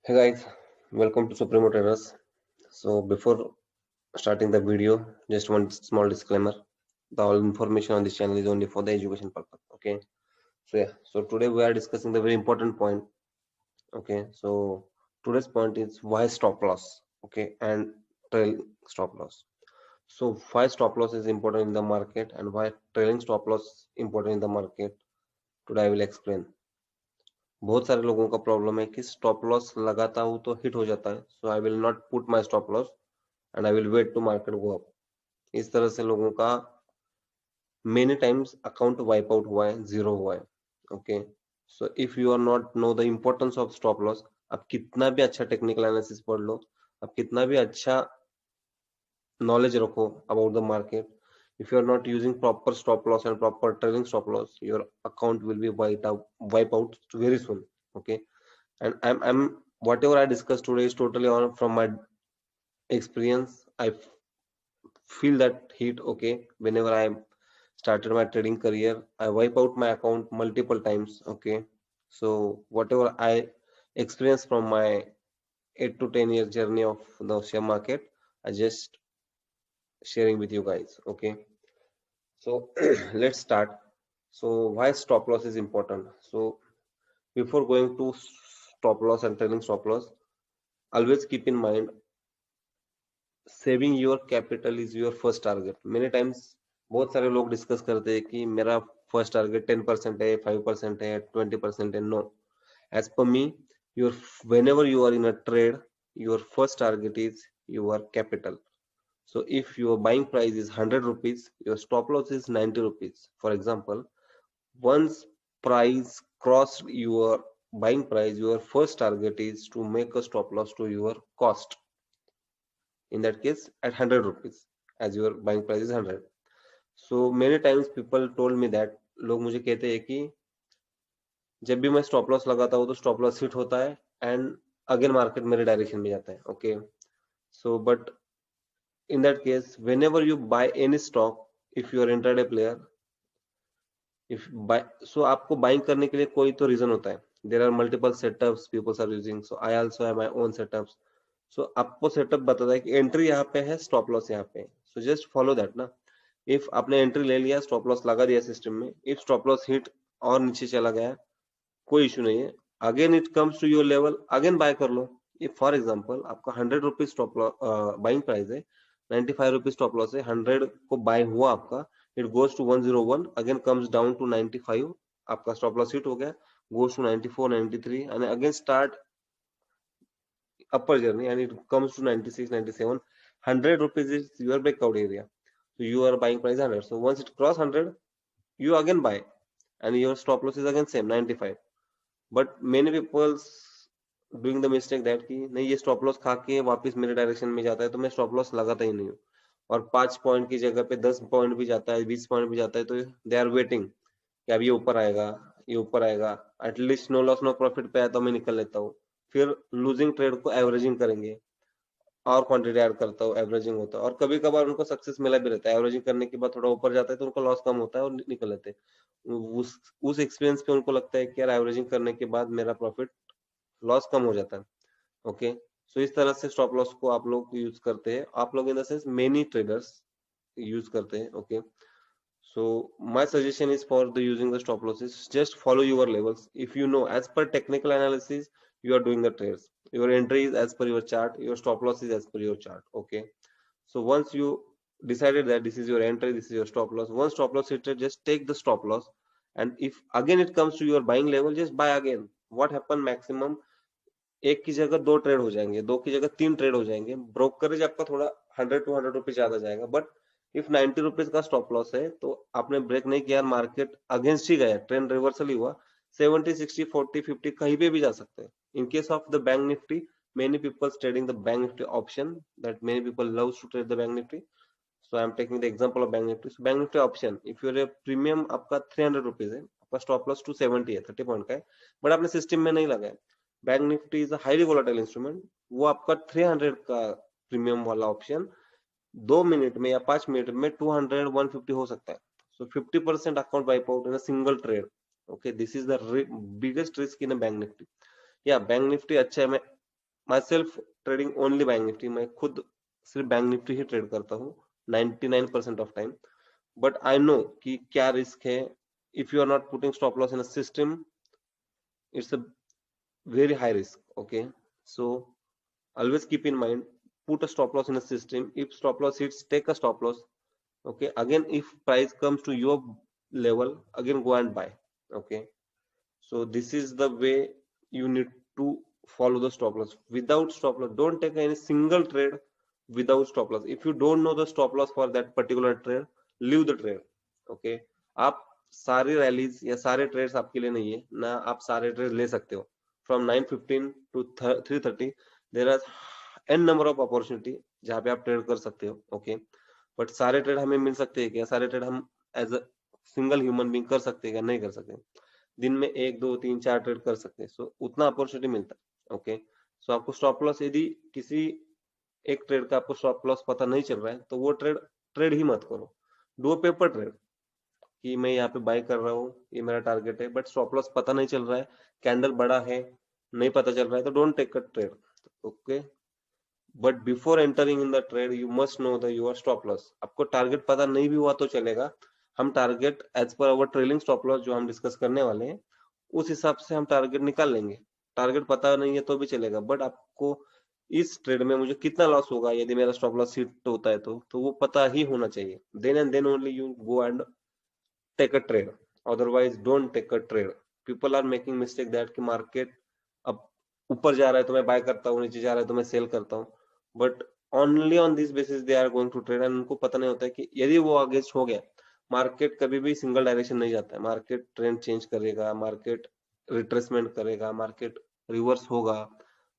Hey guys, welcome to Supremo Traders. So before starting the video, just one small disclaimer. The all information on this channel is only for the education purpose. Okay. So today we are discussing the very important point. Okay. So today's point is why stop loss. Okay, and trail stop loss. So why stop loss is important in the market and why trailing stop loss important in the market. Today I will explain. बहुत सारे लोगों का problem है कि stop loss लगाता हूं तो hit हो जाता है, so I will not put my stop loss and I will wait to market go up. इस तरह से लोगों का many times account wipe out हुआ है, जीरो हुआ है। Okay, so if you are not know the importance of stop loss, आप कितना भी अच्छा टेक्निकल एनालिसिस पढ़ लो, आप कितना भी अच्छा knowledge रखो about the market, if you are not using proper stop loss and proper trailing stop loss, your account will be wipe out very soon. Okay, and I'm whatever I discussed today is totally on from my experience. Feel that heat. Okay, whenever I started my trading career, I wipe out my account multiple times. Okay, so whatever I experienced from my 8 to 10 year journey of the share market, I just sharing with you guys. Okay, so let's start. So why stop loss is important? So before going to stop loss and trailing stop loss, always keep in mind saving your capital is your first target. Many times बहुत सारे लोग discuss करते हैं कि मेरा first target 10% है, 5% है, 20% है। No, as per me, your whenever you are in a trade, your first target is your capital. So if your buying price is 100 rupees, your stop loss is 90 rupees. For example, once price crossed your buying price, your first target is to make a stop loss to your cost. In that case, at 100 rupees, as your buying price is 100. So many times people told me that, लोग मुझे कहते हैं कि जब भी मैं stop loss लगाता हूँ तो स्टॉप लॉस हिट होता है एंड अगेन मार्केट मेरे डायरेक्शन में जाता है। Okay, so but in that case, whenever you buy any stock, if you are intraday player, if buy, so आपको बाइंग करने के लिए कोई तो रीजन होता है। There are multiple setups peoples are using, so I also have my own setups. So आपको setup बताता है कि एंट्री यहाँ पे है, स्टॉप लॉस यहाँ पे है, सो जस्ट फॉलो दैट ना। इफ आपने एंट्री ले लिया, स्टॉप लॉस लगा दिया सिस्टम में, इफ स्टॉप लॉस हिट और नीचे चला गया, कोई इशू नहीं है, again it comes to your level, again buy कर लो। इफ फॉर एग्जाम्पल आपका 100 rupees stop loss buying price है, 95 रुपीज स्टॉप लॉस है, 100 को बाय हुआ आपका, it goes to 101, again comes down to 95, आपका स्टॉप लॉस हिट हो गया, goes to 94, 93 and again start upper journey and it comes to 96, 97. 100 rupees is your breakout area, so you are buying price 100. So once it cross 100, you again buy and your stop loss is again same 95. But many people doing the mistake that कि नहीं, ये stop loss खा के वापस मेरे direction में जाता है तो मैं स्टॉप लॉस लगाता ही नहीं हूँ, और 5 पॉइंट की जगह पे 10 पॉइंट भी जाता है, 20 पॉइंट भी जाता है, तो दे आर वेटिंग कि अब ये ऊपर आएगा, ये ऊपर आएगा, at least no loss no profit पे आया तो मैं निकल लेता हूँ। फिर लूजिंग ट्रेड को एवरेजिंग करेंगे और क्वांटिटी ऐड करता हूँ, एवरेजिंग होता है, और कभी कभार उनको सक्सेस मिला भी रहता है, एवरेजिंग करने के बाद थोड़ा ऊपर जाता है तो उनको लॉस कम होता है और निकल लेते हैं। उस एक्सपीरियंस पे उनको लगता है कि यार एवरेजिंग करने के बाद मेरा प्रॉफिट लॉस कम हो जाता है। ओके, सो इस तरह से स्टॉप लॉस को आप लोग यूज करते हैं, आप लोग in the sense many traders use करते हैं। Okay, so my suggestion is for the using the stop losses, just follow your levels. If you know as per technical analysis you are doing the trades, your entry is as per your chart, your stop loss is as per your chart. Okay, so once you decided that this is your entry, this is your stop loss, once stop loss hit, just take the stop loss, and if again it comes to your buying level, just buy again. What happen maximum, एक की जगह दो trade हो जाएंगे, दो की जगह तीन ट्रेड हो जाएंगे, ब्रोकरेज आपका थोड़ा 100 to 100 रुपीज ज्यादा जाएगा। बट इफ 90 रुपीज का स्टॉप लॉस है तो आपने ब्रेक नहीं किया, मार्केट अगेंस्ट ही गया, ट्रेंड रिवर्सल ही हुआ, 70, 60, 40, 50 कहीं पे भी जा सकते हैं। In case of the bank Nifty, many people trading the bank nifty option, that many people loves to trade the bank nifty, so I am taking the example of bank nifty. So bank nifty option, if your premium आपका 300 rupees है, आपका stop loss 270 है, 30 point का है, but आपने system में नहीं लगाया, bank Nifty is a highly volatile instrument, वो आपका 300 का प्रीमियम वाला ऑप्शन 2 मिनट में या 5 मिनट में 200, 150 हो सकता है। सो 50% account wipe out in a single trade. Okay, this is the biggest risk in a bank Nifty. या बैंक निफ्टी अच्छा है, मैं my self trading only bank Nifty, मैं खुद सिर्फ बैंक निफ्टी ही ट्रेड करता हूँ 99% of time. But I know कि क्या रिस्क है। If you are not putting stop loss in a system, it's a very high risk. Okay, so always keep in mind, put a stop loss in a system. If stop loss hits, take a stop loss. Okay, again if price comes to your level, again go and buy. Okay, so this is the way you need to follow the stop loss. Without stop loss, don't take any single trade without stop loss. If you don't know the stop loss for that particular trade, leave the trade. Okay, आप सारे rallies या सारे trades आपके लिए नहीं है ना, आप सारे ट्रेड ले सकते हो। From 9:15 to 3:30 there are an number of opportunity जहाँ पे आप ट्रेड कर सकते हो। ओके, बट सारे ट्रेड हमें मिल सकते हैं क्या? सारे ट्रेड हम as a single human being कर सकते हैं क्या? नहीं कर सकते। दिन में 1 2 3 4 ट्रेड कर सकते हैं, सो उतना अपॉर्चुनिटी मिलता है। ओके, सो आपको स्टॉप लॉस, यदि किसी एक ट्रेड का आपको स्टॉप लॉस पता नहीं चल रहा है तो वो ट्रेड ट्रेड ही मत करो। डू पेपर ट्रेड कि मैं यहाँ पे बाय कर रहा हूँ, ये मेरा टारगेट है, बट स्टॉप लॉस पता नहीं चल रहा है, कैंडल बड़ा है, नहीं पता चल रहा है, तो don't take a trade. Okay, but before entering in the trade you must know the your stop loss. आपको टारगेट पता नहीं भी हुआ तो चलेगा, हम टारगेट एज पर अवर ट्रेलिंग स्टॉप लॉस जो हम डिस्कस करने वाले हैं उस हिसाब से हम टारगेट निकाल लेंगे। टारगेट पता नहीं है तो भी चलेगा, बट आपको इस ट्रेड में मुझे कितना लॉस होगा यदि मेरा स्टॉप लॉस हिट होता है तो वो पता ही होना चाहिए। Then and then only you go and take a trade, otherwise don't take a trade. People are making mistake that कि मार्केट अब ऊपर जा रहा है तो मैं बाय करता हूँ, नीचे जा रहा है तो मैं सेल करता हूँ, but only on this basis they are going to trade. And उनको पता नहीं होता है कि यदि वो आगे हो गया, मार्केट कभी भी सिंगल डायरेक्शन नहीं जाता है, मार्केट ट्रेंड चेंज करेगा, मार्केट रिट्रेसमेंट करेगा, मार्केट रिवर्स होगा।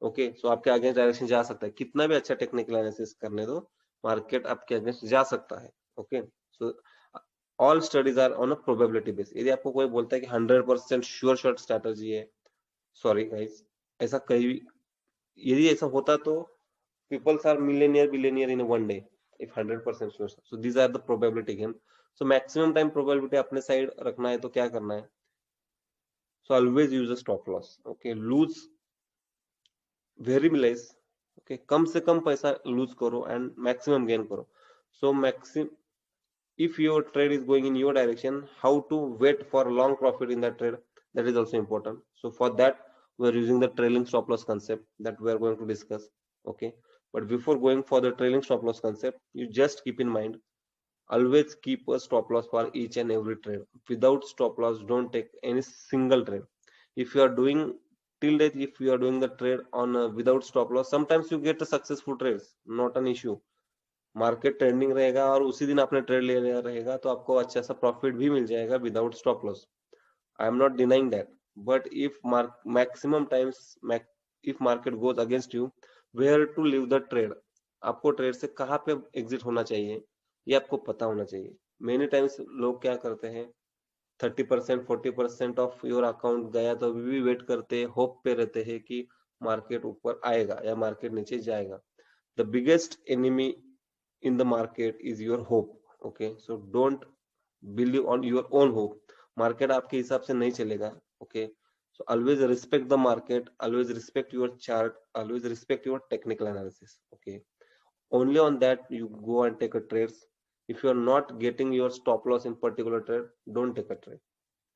ओके, सो आपके अगेंस्ट डायरेक्शन जा सकता है, कितना भी अच्छा टेक्निकल एनालिसिस करने दो, मार्केट आपके अगेंस्ट जा सकता है। Okay, so all studies are on a probability base. यदि आपको कोई बोलता है कि 100% श्योर शॉट स्ट्रैटेजी है, सॉरी गाइस, ऐसा कहीं, यदि ऐसा होता तो peoples are millionaire billionaire in one day if 100% sure. So these are the probability game. So maximum time probability अपने साइड रखना है तो क्या करना है? So always use a stop loss. Okay, lose very less. Okay, कम से कम पैसा loose करो एंड मैक्सिमम गेन करो। So maximum, if your trade is going in your direction, how to wait for long profit in that trade, that is also important. So for that we are using the trailing stop loss concept that we are going to discuss. Okay, but before going for the trailing stop loss concept, you just keep in mind, always keep a stop loss for each and every trade. Without stop loss, don't take any single trade. If you are doing till date, if you are doing the trade on without stop loss, sometimes you get a successful trades, not an issue। Market trending रहेगा और उसी दिन आपने trade ले लिया रहेगा तो आपको अच्छा सा प्रॉफिट भी मिल जाएगा without stop loss. I am not denying that, but if maximum times if market goes against you, where to leave the trade, आपको ट्रेड से कहाँ पे एग्जिट होना चाहिए ये आपको पता होना चाहिए। मेनी टाइम्स लोग क्या करते हैं, 30% 40% ऑफ योर अकाउंट गया तो अभी भी वेट करते हैं, होप पे रहते हैं कि मार्केट ऊपर आएगा या मार्केट नीचे जाएगा। The biggest enemy in the market is your hope. Okay, so don't believe on your own hope, market आपके हिसाब से नहीं चलेगा। Okay, so always respect the market, always respect your chart, always respect your technical analysis। Okay, only on that you go and take a trades। if you are not getting your stop loss in particular trade, don't take a trade,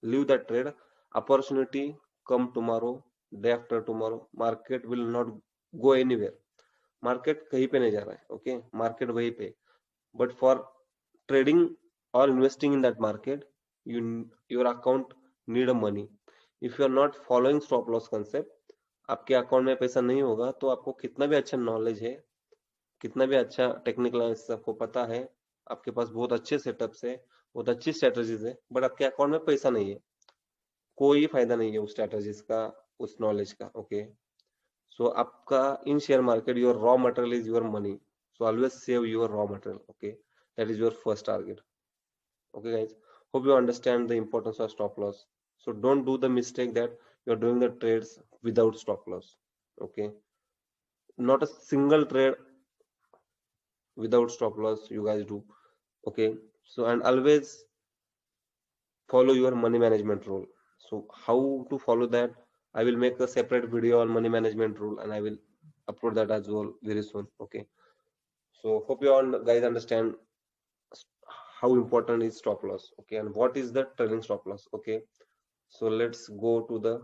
leave that trade। opportunity come tomorrow, day after tomorrow, market will not go anywhere, market कहीं पे नहीं जा रहा है। Okay, market वहीं पे, but for trading or investing in that market, you your account need a money। if you are not following stop loss concept, आपके account में पैसा नहीं होगा तो आपको कितना भी अच्छा नॉलेज है, कितना भी अच्छा टेक्निकल एनालिसिस आपको पता है, आपके पास बहुत अच्छे सेटअप्स है, बहुत अच्छी स्ट्रेटजीज है, बट आपके अकाउंट में पैसा नहीं है, कोई फायदा नहीं है उस स्ट्रेटजीज का, उस नॉलेज का। ओके, सो आपका in share market your raw material is your money, so always save your raw material। Okay, that is your first target। Okay guys, hope you understand the importance of stop loss। so don't do the mistake that you're doing the trades without stop loss। Okay, not a single trade without stop loss you guys do। Okay, so and always follow your money management rule। so how to follow that, I will make a separate video on money management rule and I will upload that as well very soon. Okay, so hope you all guys understand how important is stop loss. Okay, and what is the trailing stop loss. Okay, so let's go to the,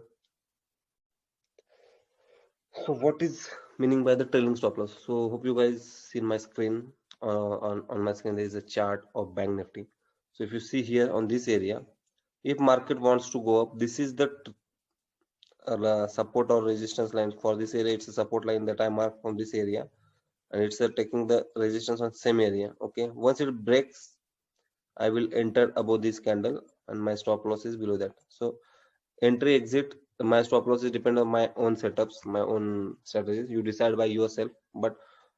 so what is meaning by the trailing stop loss. So hope you guys see my screen. On my screen there is a chart of bank nifty. So if you see here on this area, if market wants to go up, this is the support or resistance line for this area. It's a support line that I marked from this area, and it's taking the resistance on same area. Okay, once it breaks, I will enter above this candle, and my stop loss is below that. So entry exit, my stop loss is depend on my own setups, my own strategies. You decide by yourself, but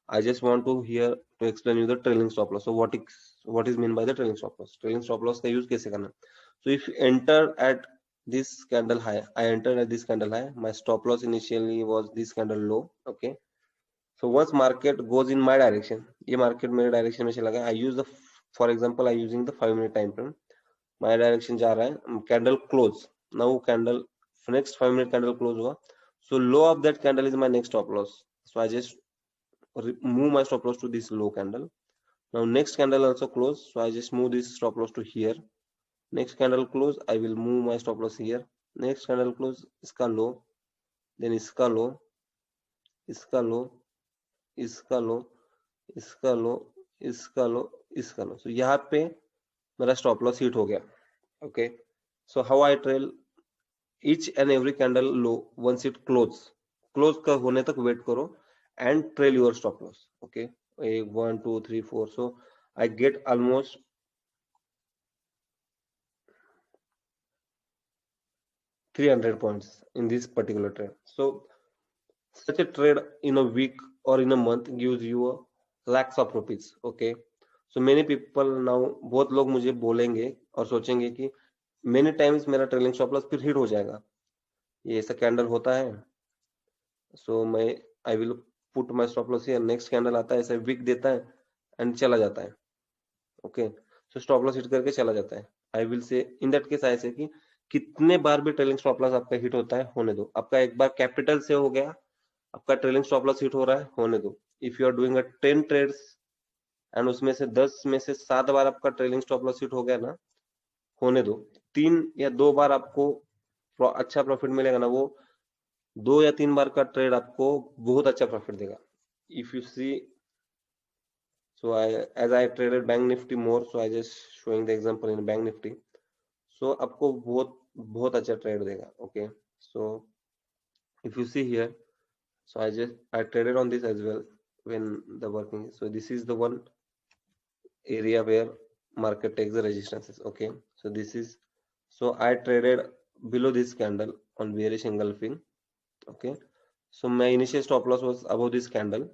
I just want to here to explain you the trailing stop loss. So what is mean by the trailing stop loss. Trailing stop loss का use कैसे करना. So if you enter at this candle high, I entered at this candle high, my stop loss initially was this candle low. Okay, so once market goes in my direction, ये market मेरे direction में चला गया, I use the, for example I using the 5-minute time frame, my direction जा रहा है, candle close, now candle next 5-minute candle close हुआ, so low of that candle is my next stop loss. So I just move my stop loss to this low candle. Now next candle also close, so I just move this stop loss to here. Next candle close, I will move my stop loss here. Next candle close, इसका low, then इसका low, इसका low, इसका low, इसका low, इसका low, इसका low. So यहाँ पे मेरा stop loss hit हो गया. Okay, so how I trail each and every candle low once it close का होने तक wait करो and trail your stop loss. Okay, 1 2 3 4, so I get almost 300 points in this particular trade. So such a trade in a week or in a month gives you a lakhs of rupees. Okay, so many people now, बहुत लोग मुझे बोलेंगे और सोचेंगे कि many times मेरा trailing stop loss फिर hit हो जाएगा, ये ऐसा कैंडल होता है, सो मैं I will put my stop loss here, next candle आता है ऐसा विक देता है एंड चला जाता है. Okay, so stop loss hit करके चला जाता है. I will say in that case ऐसे कि कितने बार भी ट्रेलिंग स्टॉप लॉस आपका हिट होता है, होने दो. आपका एक बार कैपिटल से हो गया, आपका ट्रेलिंग स्टॉप लॉस हिट हो रहा है, होने दो. If you are doing a 10 trades and उसमें से 10 में से 7 बार आपका ट्रेलिंग स्टॉप लॉस हिट हो गया ना, होने दो. 3 या 2 बार आपको अच्छा प्रॉफिट मिलेगा ना, वो 2 या 3 बार का ट्रेड आपको बहुत अच्छा प्रॉफिट देगा. If you see, so as I traded bank nifty more, so I just showing the example in bank nifty, so आपको बहुत अच्छा ट्रेड देगा. Okay, so if you see here, so I traded on this as well when the working. So this is the one area where market takes the resistances. Okay, so this is, so I traded below this candle on bearish engulfing. Okay, so my initial stop loss was above this candle.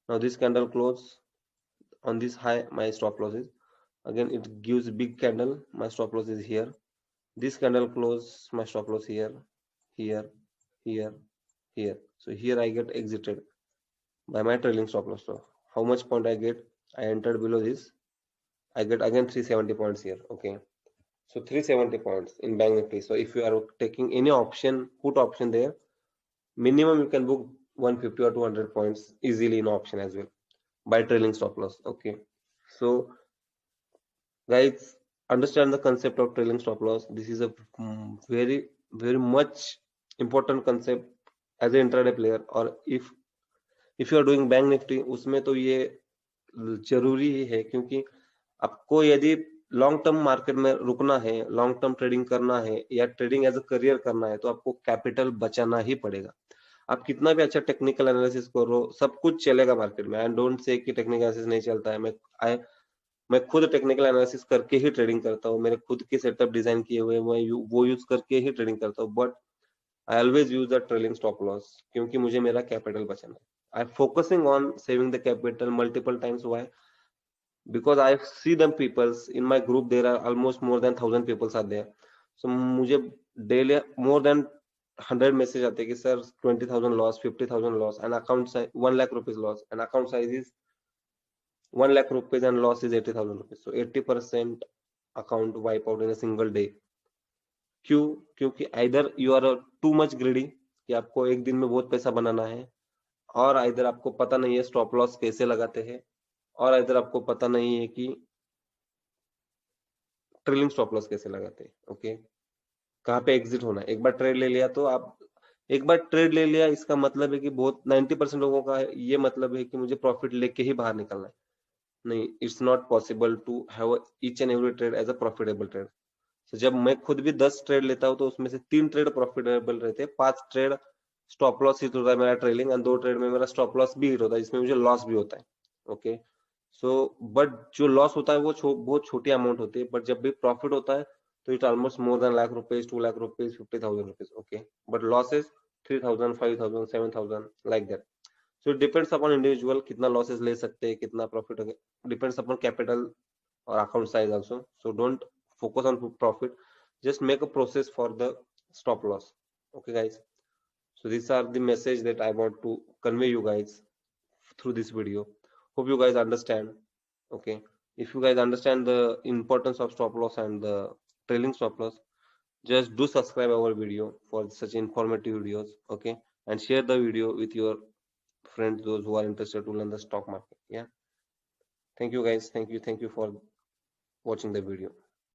Now this candle close on this high, my stop loss is, again it gives a big candle, my stop loss is here. This candle close, my stop loss here, here, here, here. So here I get exited by my trailing stop loss. So how much point I get? I entered below this, I get again 370 points here. Okay, so 370 points in bank nifty. So if you are taking any option, put option there, minimum you can book 150 or 200 points easily in option as well by trailing stop loss. Okay, so guys, understand the concept of trailing stop loss. This is a very much important concept as an intraday player. और if you are doing bank nifty, उसमें तो ये जरूरी ही है, क्योंकि आपको यदि long term market में रुकना है, लॉन्ग टर्म ट्रेडिंग करना है या ट्रेडिंग एज अ करियर करना है, तो आपको कैपिटल बचाना ही पड़ेगा. आप कितना भी अच्छा टेक्निकल एनालिसिस करो, सब कुछ चलेगा मार्केट में. आई डोंट से कि टेक्निकल एनालिसिस नहीं चलता है. मैं खुद टेक्निकल एनालिसिस करके ही ट्रेडिंग करता हूँ, मेरे खुद के सेटअप डिजाइन किए हुए मैं वो यूज करके ही ट्रेडिंग करता हूँ. But I always use the trailing stop loss, क्योंकि मुझे मेरा कैपिटल बचाना है. I am focusing on saving the capital multiple times. Why? because I see them peoples in my group, there are almost more than 1000 people are there. So मुझे daily more than 100 message आते हैं कि sir 20,000 loss, 50,000 loss, and account size 1 lakh rupees loss, and account size is 1 lakh rupees and loss is 80,000 rupees. So 80% account wipe out in a single day. क्यों? क्योंकि either you are too much greedy कि आपको एक दिन में बहुत पैसा बनाना है, और इधर आपको पता नहीं है स्टॉप लॉस कैसे लगाते हैं, और इधर आपको पता नहीं है कि ट्रेलिंग स्टॉप लॉस कैसे लगाते हैं। ओके, कहाँ पे एग्जिट होना है। एक बार ट्रेड ले लिया तो आप, एक बार ट्रेड ले लिया इसका मतलब है कि बहुत 90% लोगों का ये मतलब है कि मुझे प्रॉफिट लेके ही बाहर निकलना है। नहीं, it's not possible to have each and every trade as a profitable trade. तो जब मैं खुद भी 10 ट्रेड लेता हूँ तो उसमें से 3 ट्रेड प्रॉफिटेबल रहते हैं, 5 ट्रेड स्टॉप लॉस हिट होता है मेरा ट्रेलिंग, और 2 ट्रेड में मेरा स्टॉप लॉस भी हिट होता है, जिसमें मुझे लॉस भी होता है। ओके, सो बट जो लॉस होता है वो बहुत छोटी अमाउंट होती है, बट जब भी प्रॉफिट होता है तो it almost more than lakh rupees, 2 lakh rupees, 50,000 rupees. Okay, but losses 3,000, 5,000, 7,000 like that. So it depends upon individual कितना लॉसेस ले सकते हैं, कितना profit, depends upon capital or account size also. So don't focus on profit, just make a process for the stop loss. Okay guys, so these are the message that I want to convey you guys through this video. Hope you guys understand. Okay, if you guys understand the importance of stop loss and the trailing stop loss, just do subscribe our video for such informative videos. Okay, and share the video with your friends, those who are interested to learn the stock market. Yeah, thank you guys, thank you for watching the video.